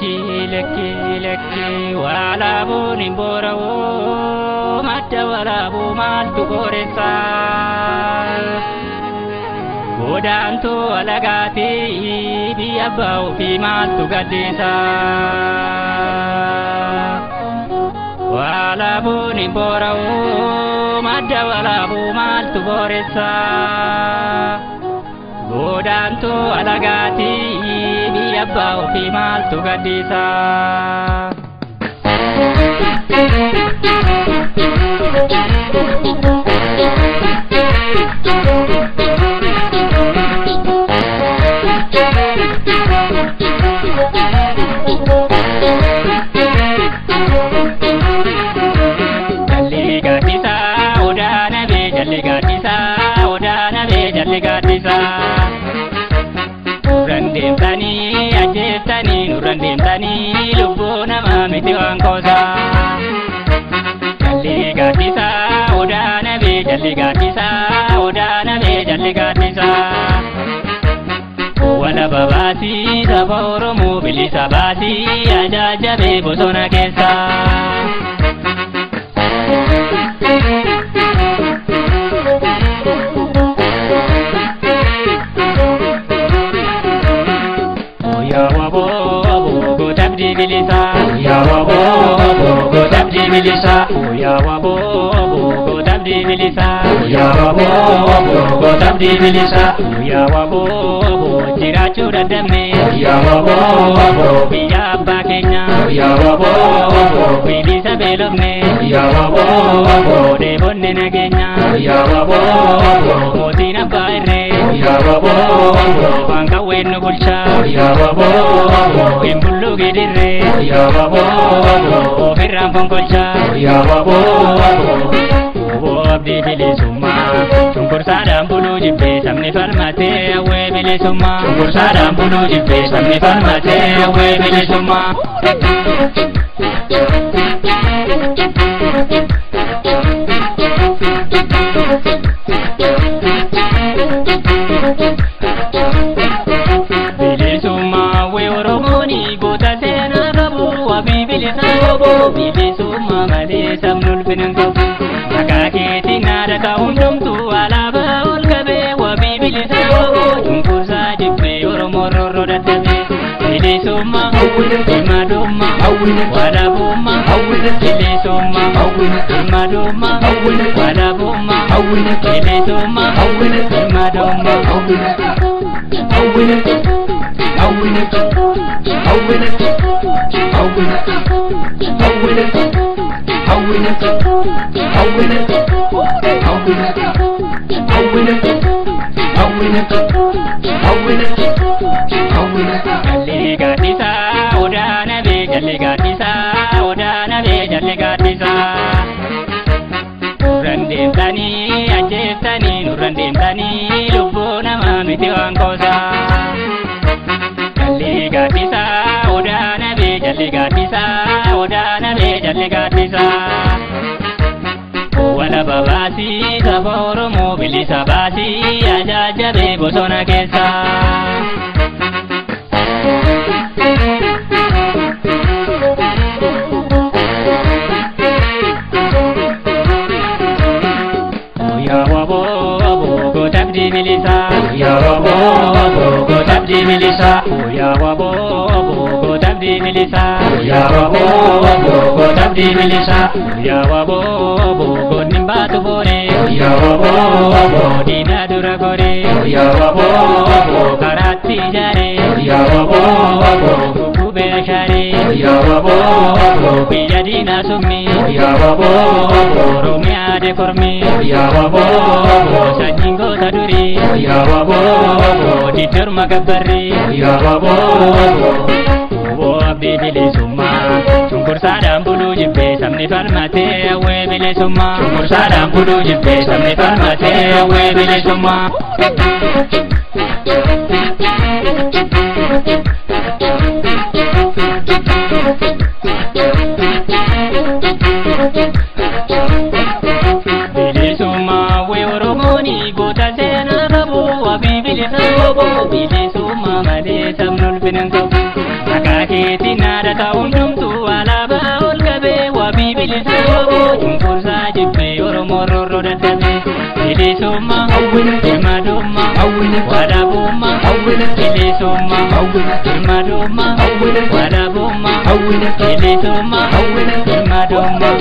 lekki walaabun hin boora'u madda walaabuu maaltu booressa godaantuu alagaati biyya abbaa ofii maaltu gaddeessa walaabun hin boora'u madda walaabuu maaltu booressa godaantuu alagaati biyya abbaa ofii maaltu gaddeessa Randemtani lubbuu namaa miti waan koosa jalli gaaddisa odaa nabee jalli gaaddisa odaa nabee jalli gaaddisa wala babaasii saba Oromoo bilisa baasii ajaajabee bosona keessa ya wabo go tabdi bilisa ya wabo go tabdi bilisa ya wabo go tabdi bilisa ya wabo jiraachuu dadhabne ya wabo biyya abbaa keenya ya wabo bilisa beelofne ya wabo deebonne nageenya ya wabo mootiin abbaa irree ya wabo waan qawween nu bulcha ya wabo hin bullu gidirree ya wabo ofirraan fonkolcha ya wabo abdii bilisummaa cunqursaadhaan buluu jibbee sabni falmatee hawwee bilisummaa cunqursaadhaan buluu jibbee sabni falmatee hawwee bilisummaa bilisummaa malee sabnul binango makakeeti naada kaundumtu alaabaa ol qabee wabii bilisa cunqursaa jibbee Oromoo rorroo dadhabee bilisummaa ilmaadummaa walaabummaa bilisummaa ilmaadummaa walaabummaa bilisummaa jalli gaaddisa odaa nabee jalli gaaddisa odaa nabee jalli gaaddisa nurran deemtanii ajjeeftanii nurran deemtanii lubbuu namaa miti waan koosa jalli gaaddisa odaa nabee jalli gaaddisa odaa nabee jalli gaaddisa wala babaasii saba Oromoo bilisa baasii ajaajabee bosona keessa ya wabo go tabdi bilisa ya wabo go tabdi bilisa ya wabo go tabdi bilisa ya wabo go tabdi bilisa ya wabo go nimbaatu boore ya wabo dina dura gore ya wabo karaatti jaare ya wabo gubee ashare ya wabo biyya diina summi ya wabo Oromiyaa de kormi ya wabo sanyiin goota durii ya wabo diddirma gabbarri ya wabo abdii bilisummaa cunqursaadhaan buluu jibbee sabni falmatee hawwee bilisummaa cunqursaadhaan buluu jibbee sabni falmatee hawwee bilisummaa bilisummaa wee Oromooni goota seenaa qabu wabii bilisa qabu bilisummaa malee sabnul binan qabu maqaa keetiin Sabo Cunqursaa jibbee Oromoo roorroo dadhabee bilisummaa birmadummaa walaabummaa bilisummaa birmadummaa walaabummaa bilisummaa birmadummaa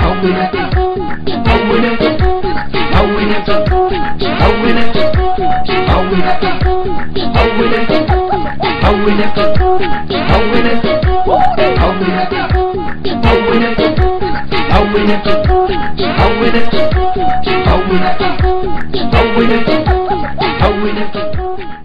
I win it.